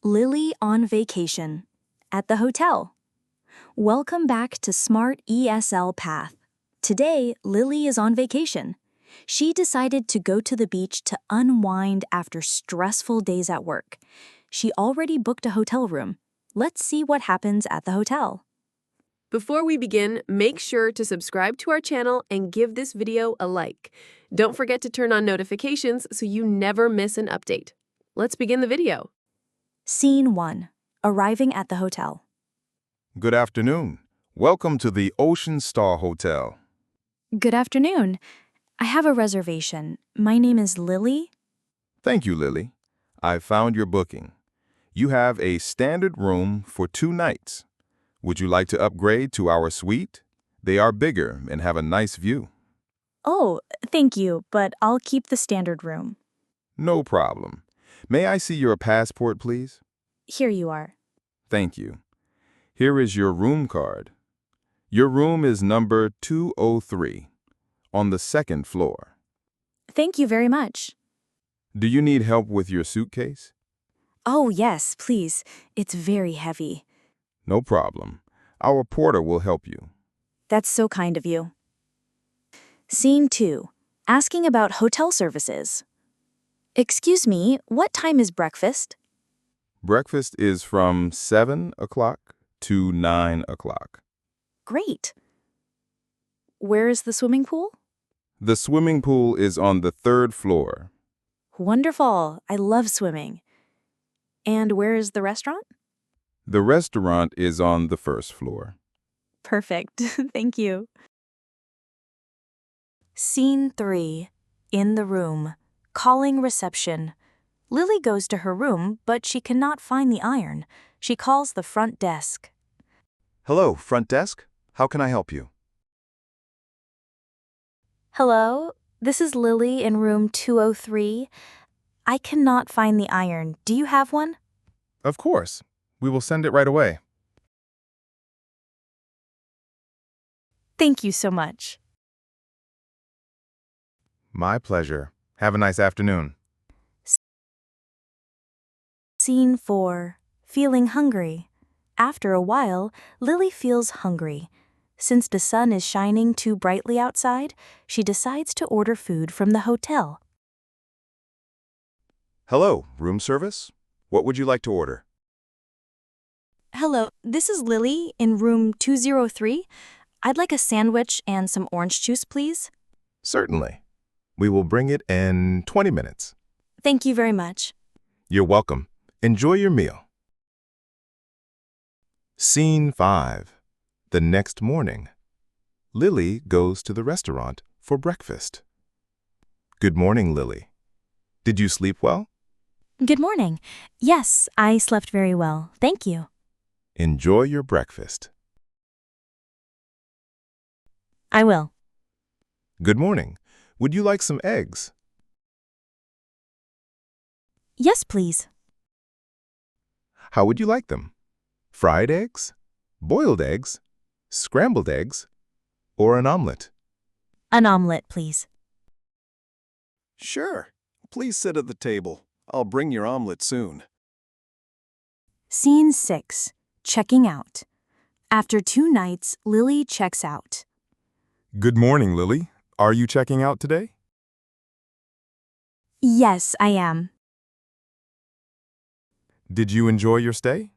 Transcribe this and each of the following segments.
Lily on vacation. At the hotel. Welcome back to Smart ESL Path. Today, Lily is on vacation. She decided to go to the beach to unwind after stressful days at work. She already booked a hotel room. Let's see what happens at the hotel. Before we begin, make sure to subscribe to our channel and give this video a like. Don't forget to turn on notifications so you never miss an update. Let's begin the video. Scene 1. Arriving at the hotel. Good afternoon. Welcome to the Ocean Star Hotel. Good afternoon. I have a reservation. My name is Lily. Thank you, Lily. I found your booking. You have a standard room for 2 nights. Would you like to upgrade to our suite? They are bigger and have a nice view. Oh, thank you, but I'll keep the standard room. No problem. May I see your passport, please? Here you are. Thank you. Here is your room card. Your room is number 203 on the 2nd floor. Thank you very much. Do you need help with your suitcase? Oh, yes, please. It's very heavy. No problem. Our porter will help you. That's so kind of you. Scene 2. Asking about hotel services. Excuse me, what time is breakfast? Breakfast is from 7 o'clock to 9 o'clock. Great. Where is the swimming pool? The swimming pool is on the 3rd floor. Wonderful. I love swimming. And where is the restaurant? The restaurant is on the 1st floor. Perfect. Thank you. Scene 3. In the room. Calling reception. Lily goes to her room, but she cannot find the iron. She calls the front desk. Hello, front desk. How can I help you? Hello, this is Lily in room 203. I cannot find the iron. Do you have one? Of course. We will send it right away. Thank you so much. My pleasure. Have a nice afternoon. Scene 4. Feeling hungry. After a while, Lily feels hungry. Since the sun is shining too brightly outside, she decides to order food from the hotel. Hello, room service. What would you like to order? Hello, this is Lily in room 203. I'd like a sandwich and some orange juice, please. Certainly. We will bring it in 20 minutes. Thank you very much. You're welcome. Enjoy your meal. Scene 5. The next morning. Lily goes to the restaurant for breakfast. Good morning, Lily. Did you sleep well? Good morning. Yes, I slept very well. Thank you. Enjoy your breakfast. I will. Good morning. Would you like some eggs? Yes, please. How would you like them? Fried eggs? Boiled eggs? Scrambled eggs? Or an omelette? An omelette, please. Sure. Please sit at the table. I'll bring your omelet soon. Scene 6. Checking out. After 2 nights, Lily checks out. Good morning, Lily. Are you checking out today? Yes, I am. Did you enjoy your stay?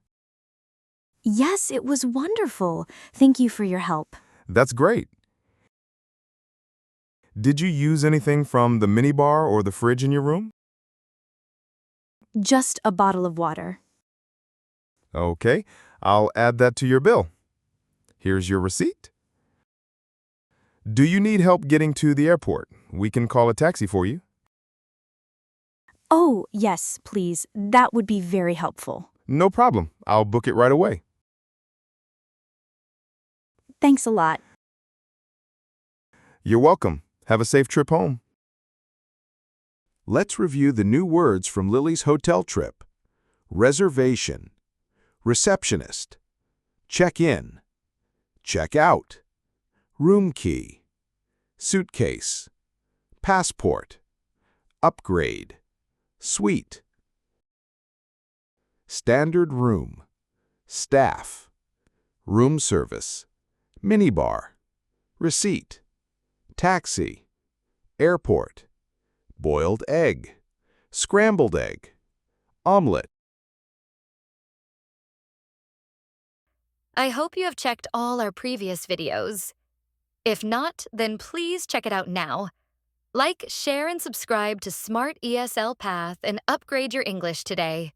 Yes, it was wonderful. Thank you for your help. That's great. Did you use anything from the minibar or the fridge in your room? Just a bottle of water. Okay, I'll add that to your bill. Here's your receipt. Do you need help getting to the airport? We can call a taxi for you. Oh, yes, please. That would be very helpful. No problem. I'll book it right away. Thanks a lot. You're welcome. Have a safe trip home. Let's review the new words from Lily's hotel trip. Reservation, receptionist, check-in, check-out, room key, suitcase, passport, upgrade, suite. standard room, staff, room service, minibar, receipt, taxi, airport, boiled egg, scrambled egg, omelette. I hope you have checked all our previous videos. If not, then please check it out now. Like, share, and subscribe to Smart ESL Path and upgrade your English today.